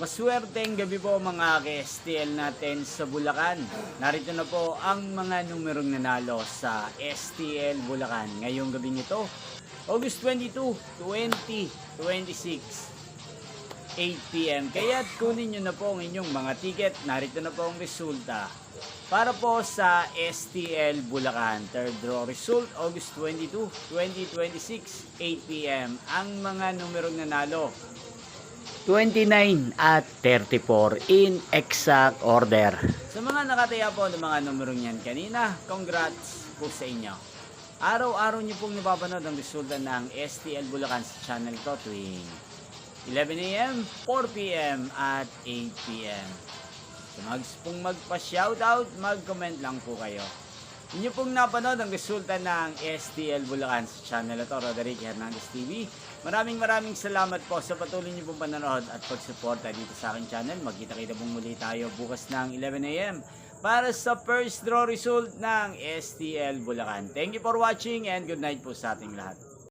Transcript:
Maswerteng gabi po mga ka-STL natin sa Bulacan. Narito na po ang mga numerong nanalo sa STL Bulacan ngayong gabi nito, August 22, 2026, 8 p.m. Kaya't kunin nyo na po ang inyong mga ticket. Narito na po ang resulta para po sa STL Bulacan. Third draw result, August 22, 2026, 8 p.m. Ang mga numerong nanalo, 29 at 34 in exact order. Sa mga nakataya po ng mga numerong yan kanina, congrats po sa inyo. Araw-araw nyo pong napapanood ang resulta ng STL Bulacan sa channel to tuwing 11 a.m., 4 p.m. at 8 p.m. So pong magpa-shoutout, mag-comment lang po kayo. Inyo pong napanood ang resulta ng STL Bulacan sa channel ito, Roderick Hernandez TV. Maraming salamat po sa patuloy niyo pong panonood at pagsuporta dito sa aking channel. Magkita-kita pong muli tayo bukas ng 11 a.m. para sa first draw result ng STL Bulacan. Thank you for watching and good night po sa ating lahat.